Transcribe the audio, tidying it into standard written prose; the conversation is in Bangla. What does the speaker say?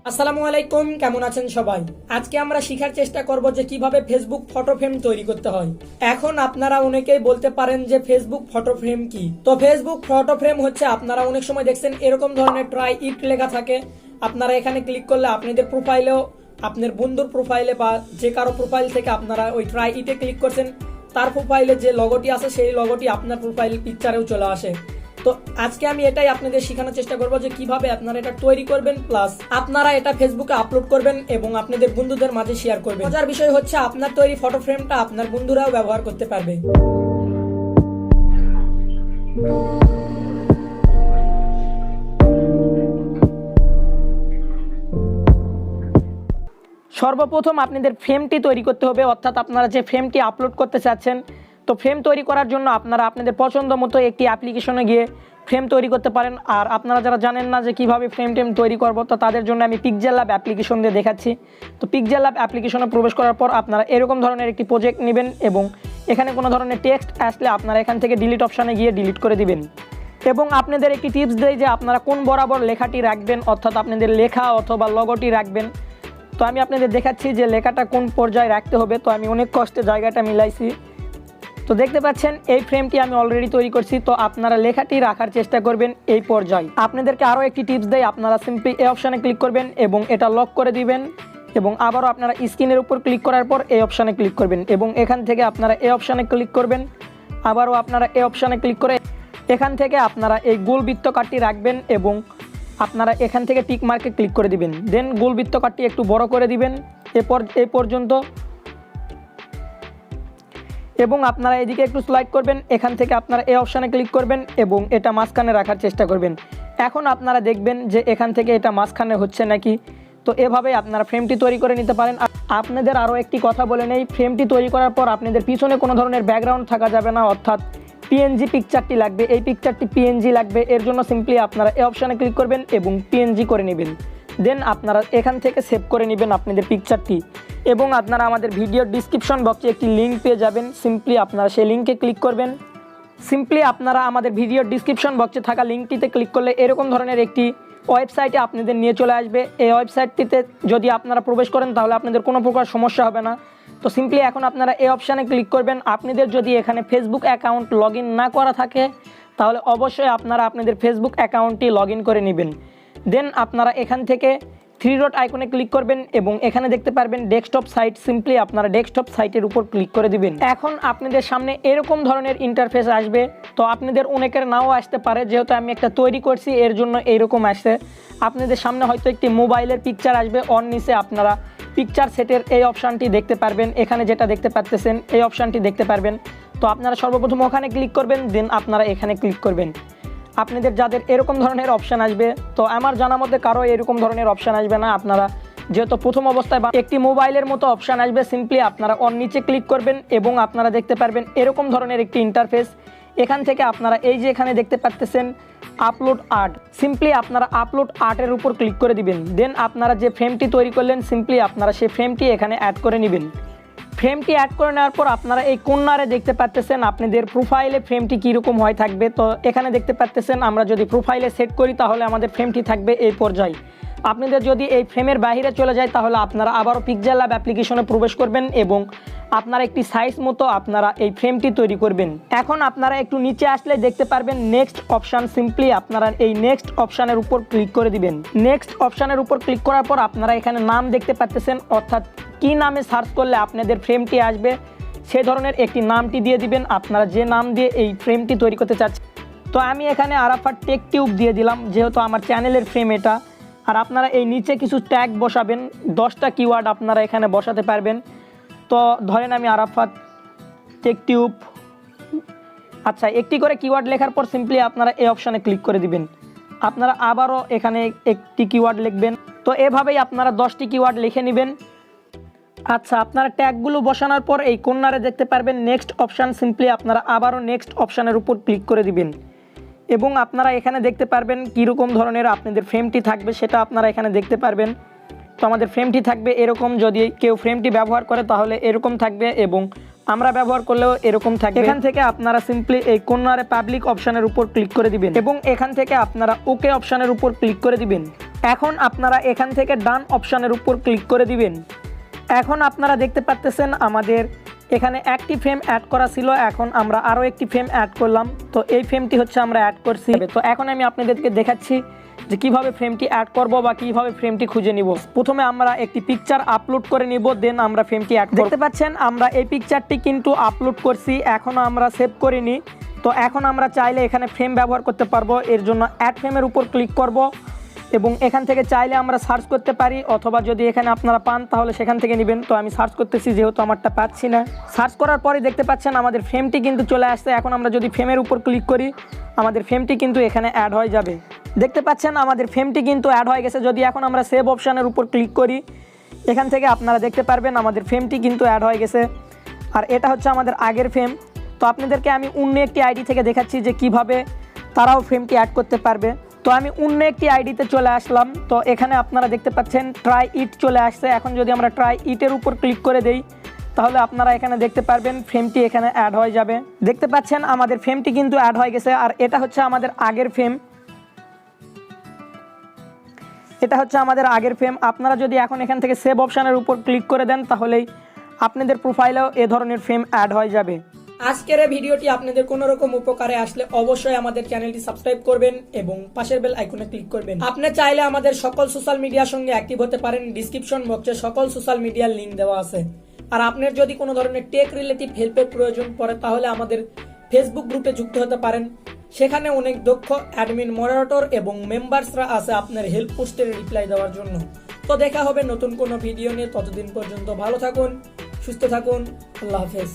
আসসালামু আলাইকুম, কেমন আছেন সবাই? আজকে আমরা শিখার চেষ্টা করব যে কিভাবে ফেসবুক ফটো ফ্রেম তৈরি করতে হয়। এখন আপনারা অনেকেই বলতে পারেন যে ফেসবুক ফটো ফ্রেম কি। তো ফেসবুক ফটো ফ্রেম হচ্ছে, আপনারা অনেক সময় দেখছেন এরকম ধরনের ট্রাই ইট লেখা থাকে। আপনারা এখানে ক্লিক করলে আপনাদের প্রোফাইলেও, আপনার বন্ধুর প্রোফাইলে বা যে কারো প্রোফাইল থেকে আপনারা ওই ট্রাই ইটে ক্লিক করছেন, তার প্রোফাইলে যে লগোটি আছে সেই লগোটি আপনার প্রোফাইল পিকচারেও চলে আসে। তো আজকে আমি এটাই আপনাদের শেখানোর চেষ্টা করব যে কিভাবে আপনারা এটা তৈরি করবেন, প্লাস আপনারা এটা ফেসবুকে আপলোড করবেন এবং আপনাদের বন্ধুদের মাঝে শেয়ার করবেন। মজার বিষয় হচ্ছে আপনার তৈরি ফটো ফ্রেমটা আপনার বন্ধুরাও ব্যবহার করতে পারবে। সর্বপ্রথম আপনাদের ফ্রেমটি তৈরি করতে হবে, অর্থাৎ আপনারা যে ফ্রেমটি আপলোড করতে চাচ্ছেন। তো ফ্রেম তৈরি করার জন্য আপনারা আপনাদের পছন্দ মতো একটি অ্যাপ্লিকেশনে গিয়ে ফ্রেম তৈরি করতে পারেন। আর আপনারা যারা জানেন না যে কিভাবে ফ্রেম তৈরি করব, তো তাদের জন্য আমি PixelLab অ্যাপ্লিকেশন দিয়ে দেখাচ্ছি। তো PixelLab অ্যাপ্লিকেশনে প্রবেশ করার পর আপনারা এরকম ধরনের একটি প্রজেক্ট নেবেন এবং এখানে কোনো ধরনের টেক্সট আসলে আপনারা এখান থেকে ডিলিট অপশানে গিয়ে ডিলিট করে দিবেন। এবং আপনাদের একটি টিপস দেয় যে আপনারা কোন বরাবর লেখাটি রাখবেন, অর্থাৎ আপনাদের লেখা অথবা লগোটি রাখবেন। তো আমি আপনাদের দেখাচ্ছি যে লেখাটা কোন পর্যায়ে রাখতে হবে। তো আমি অনেক কষ্টে জায়গাটা মিলাইছি। তো দেখতে পাচ্ছেন এই ফ্রেমটি আমি অলরেডি তৈরি করছি। তো আপনারা লেখাটি রাখার চেষ্টা করবেন এই পর্যায়ে। আপনাদেরকে আরও একটি টিপস দেয়, আপনারা সিম্পলি এই অপশানে ক্লিক করবেন এবং এটা লক করে দিবেন এবং আবারও আপনারা স্ক্রিনের উপর ক্লিক করার পর এই অপশানে ক্লিক করবেন এবং এখান থেকে আপনারা এই অপশানে ক্লিক করবেন। আবারও আপনারা এই অপশানে ক্লিক করে এখান থেকে আপনারা এই গোল বৃত্তকারটি রাখবেন এবং আপনারা এখান থেকে টিক মার্কে ক্লিক করে দিবেন। দেন গোল বৃত্তকারটি একটু বড় করে দিবেন এই পর্যন্ত এবং আপনারা এদিকে একটু স্লাইড করবেন। এখান থেকে আপনারা এই অপশানে ক্লিক করবেন এবং এটা মাঝখানে রাখার চেষ্টা করবেন। এখন আপনারা দেখবেন যে এখান থেকে এটা মাঝখানে হচ্ছে নাকি। তো এভাবে আপনারা ফ্রেমটি তৈরি করে নিতে পারেন। আপনাদের আরও একটি কথা বলে নেই, ফ্রেমটি তৈরি করার পর আপনাদের পিছনে কোনো ধরনের ব্যাকগ্রাউন্ড থাকা যাবে না, অর্থাৎ PNG পিকচারটি লাগবে। এই পিকচারটি PNG লাগবে, এর জন্য সিম্পলি আপনারা এই অপশানে ক্লিক করবেন এবং PNG করে নেবেন। দেন আপনারা এখান থেকে সেভ করে নেবেন আপনাদের পিকচারটি এবং আপনারা আমাদের ভিডিওর ডিসক্রিপশন বক্সে একটি লিঙ্ক পেয়ে যাবেন। সিম্পলি আপনারা সেই লিঙ্কে ক্লিক করবেন। সিম্পলি আপনারা আমাদের ভিডিওর ডিসক্রিপশন বক্সে থাকা লিঙ্কটিতে ক্লিক করলে এরকম ধরনের একটি ওয়েবসাইটে আপনাদের নিয়ে চলে আসবে। এই ওয়েবসাইটটিতে যদি আপনারা প্রবেশ করেন তাহলে আপনাদের কোনো প্রকার সমস্যা হবে না। তো সিম্পলি এখন আপনারা এই অপশানে ক্লিক করবেন। আপনাদের যদি এখানে ফেসবুক অ্যাকাউন্ট লগ ইন না করা থাকে তাহলে অবশ্যই আপনারা আপনাদের ফেসবুক অ্যাকাউন্টটি লগ ইন করে নেবেন। দেন আপনারা এখান থেকে 3 ডট আইকনে ক্লিক করবেন এবং এখানে দেখতে পারবেন ডেস্কটপ সাইট। সিম্পলি আপনারা ডেস্কটপ সাইটের উপর ক্লিক করে দিবেন। এখন আপনাদের সামনে এরকম ধরনের ইন্টারফেস আসবে। তো আপনাদের অনেকের নাও আসতে পারে, যেহেতু আমি একটা তৈরি করছি এর জন্য এইরকম আসছে। আপনাদের সামনে হয়তো একটি মোবাইলের পিকচার আসবে, অন নিচে আপনারা পিকচার সেটের এই অপশানটি দেখতে পারবেন। এখানে যেটা দেখতে পাচ্ছেন এই অপশানটি দেখতে পারবেন। তো আপনারা সর্বপ্রথম ওখানে ক্লিক করবেন, দেন আপনারা এখানে ক্লিক করবেন। আপনাদের যাদের এরকম ধরনের অপশান আসবে, তো আমার জানা মতে কারো এরকম ধরনের অপশান আসবে না। আপনারা যেহেতু প্রথম অবস্থায় একটি মোবাইলের মতো অপশান আসবে, সিম্পলি আপনারা অন নিচে ক্লিক করবেন এবং আপনারা দেখতে পারবেন এরকম ধরনের একটি ইন্টারফেস। এখান থেকে আপনারা এই যে এখানে দেখতে পাচ্ছেন আপলোড আর্ট, সিম্পলি আপনারা আপলোড আর্টের উপর ক্লিক করে দিবেন। দেন আপনারা যে ফ্রেমটি তৈরি করলেন সিম্পলি আপনারা সেই ফ্রেমটি এখানে অ্যাড করে নেবেন। ফ্রেমটি অ্যাড করে নেওয়ার পর আপনারা এই কর্নারে দেখতে পাচ্ছেন আপনাদের প্রোফাইলে ফ্রেমটি কীরকম হয় থাকবে। তো এখানে দেখতে পাচ্ছেন আমরা যদি প্রোফাইলে সেট করি তাহলে আমাদের ফ্রেমটি থাকবে এই পর্যায়ে। আপনাদের যদি এই ফ্রেমের বাইরে চলে যায় তাহলে আপনারা আবারও PixelLab অ্যাপ্লিকেশনে প্রবেশ করবেন এবং আপনারা একটি সাইজ মতো আপনারা এই ফ্রেমটি তৈরি করবেন। এখন আপনারা একটু নিচে আসলে দেখতে পারবেন নেক্সট অপশান। সিম্পলি আপনারা এই নেক্সট অপশানের উপর ক্লিক করে দিবেন। নেক্সট অপশানের উপর ক্লিক করার পর আপনারা এখানে নাম দেখতে পাচ্ছেন, অর্থাৎ কী নামে সার্চ করলে আপনাদের ফ্রেমটি আসবে সেই ধরনের একটি নামটি দিয়ে দিবেন, আপনারা যে নাম দিয়ে এই ফ্রেমটি তৈরি করতে চাচ্ছেন। তো আমি এখানে আরাফাত টেক টিউব দিয়ে দিলাম, যেহেতু আমার চ্যানেলের ফ্রেম এটা। আর আপনারা এই নিচে কিছু ট্যাগ বসাবেন, 10টা কিওয়ার্ড আপনারা এখানে বসাতে পারবেন। তো ধরেন আমি আরাফাত টেক টিউব, আচ্ছা একটি করে কিওয়ার্ড লেখার পর সিম্পলি আপনারা এই অপশানে ক্লিক করে দিবেন। আপনারা আবারও এখানে একটি কিওয়ার্ড লিখবেন। তো এভাবেই আপনারা 10টি কিওয়ার্ড লিখে নেবেন। আচ্ছা আপনারা ট্যাগগুলো বসানোর পর এই কর্নারে দেখতে পারবেন নেক্সট অপশান। সিম্পলি আপনারা আবারও নেক্সট অপশানের উপর ক্লিক করে দিবেন এবং আপনারা এখানে দেখতে পারবেন কীরকম ধরনের আপনাদের ফ্রেমটি থাকবে সেটা আপনারা এখানে দেখতে পারবেন। তো আমাদের ফ্রেমটি থাকবে এরকম, যদি কেউ ফ্রেমটি ব্যবহার করে তাহলে এরকম থাকবে এবং আমরা ব্যবহার করলেও এরকম থাকবে। এখান থেকে আপনারা সিম্পলি এই কর্নারে পাবলিক অপশানের উপর ক্লিক করে দিবেন এবং এখান থেকে আপনারা ওকে অপশানের উপর ক্লিক করে দিবেন। এখন আপনারা এখান থেকে ডান অপশানের উপর ক্লিক করে দিবেন। এখন আপনারা দেখতে পাচ্ছেন আমাদের এখানে একটি ফ্রেম অ্যাড করা ছিল, এখন আমরা আরও একটি ফ্রেম অ্যাড করলাম। তো এই ফ্রেমটি হচ্ছে আমরা অ্যাড করছি। তো এখন আমি আপনাদেরকে দেখাচ্ছি যে কিভাবে ফ্রেমটি অ্যাড করব বা কিভাবে ফ্রেমটি খুঁজে নিব। প্রথমে আমরা একটি পিকচার আপলোড করে নিব, দেন আমরা ফ্রেমটি অ্যাড করব। দেখতে পাচ্ছেন আমরা এই পিকচারটি কিন্তু আপলোড করছি, এখনও আমরা সেভ করিনি। তো এখন আমরা চাইলে এখানে ফ্রেম ব্যবহার করতে পারবো। এর জন্য অ্যাড ফ্রেমের উপর ক্লিক করব এবং এখান থেকে চাইলে আমরা সার্চ করতে পারি, অথবা যদি এখানে আপনারা পান তাহলে সেখান থেকে নেবেন। তো আমি সার্চ করতেছি, যেহেতু আমারটা পাচ্ছি না। সার্চ করার পরে দেখতে পাচ্ছেন আমাদের ফ্রেমটি কিন্তু চলে আসছে। এখন আমরা যদি ফ্রেমের উপর ক্লিক করি আমাদের ফ্রেমটি কিন্তু এখানে অ্যাড হয়ে যাবে। দেখতে পাচ্ছেন আমাদের ফ্রেমটি কিন্তু অ্যাড হয়ে গেছে। যদি এখন আমরা সেভ অপশানের উপর ক্লিক করি এখান থেকে আপনারা দেখতে পারবেন আমাদের ফ্রেমটি কিন্তু অ্যাড হয়ে গেছে। আর এটা হচ্ছে আমাদের আগের ফ্রেম। তো আপনাদেরকে আমি অন্য একটি আইডি থেকে দেখাচ্ছি যে কিভাবে তারাও ফ্রেমটি অ্যাড করতে পারবে। তো আমি অন্য একটি আইডিতে চলে আসলাম। তো এখানে আপনারা দেখতে পাচ্ছেন ট্রাই ইট চলে আসছে। এখন যদি আমরা ট্রাই ইটের উপর ক্লিক করে দেই তাহলে আপনারা এখানে দেখতে পারবেন ফ্রেমটি এখানে অ্যাড হয়ে যাবে। দেখতে পাচ্ছেন আমাদের ফ্রেমটি কিন্তু অ্যাড হয়ে গেছে। আর এটা হচ্ছে আমাদের আগের ফ্রেম, এটা হচ্ছে আমাদের আগের ফ্রেম। আপনারা যদি এখন এখান থেকে সেভ অপশানের উপর ক্লিক করে দেন তাহলেই আপনাদের প্রোফাইলেও এ ধরনের ফ্রেম অ্যাড হয়ে যাবে। আজকের এই ভিডিওটি আপনাদের কোনো রকম উপকারে আসলে অবশ্যই আমাদের চ্যানেলটি সাবস্ক্রাইব করবেন এবং পাশের বেল আইকনে ক্লিক করবেন। আপনি চাইলে আমাদের সকল সোশ্যাল মিডিয়ার সঙ্গে অ্যাক্টিভ হতে পারেন। ডেসক্রিপশন বক্সে সকল সোশ্যাল মিডিয়ার লিংক দেওয়া আছে। আর আপনার যদি কোনো ধরনের টেক রিলেটিভ হেল্পের প্রয়োজন পড়ে তাহলে আমাদের ফেসবুক গ্রুপে যুক্ত হতে পারেন। সেখানে অনেক দক্ষ অ্যাডমিন, মডারেটর এবং মেম্বার্সরা আছে আপনার হেল্প পোস্টের রিপ্লাই দেওয়ার জন্য। তো দেখা হবে নতুন কোনো ভিডিও নিয়ে। ততদিন পর্যন্ত ভালো থাকুন, সুস্থ থাকুন। আল্লাহ হাফেজ।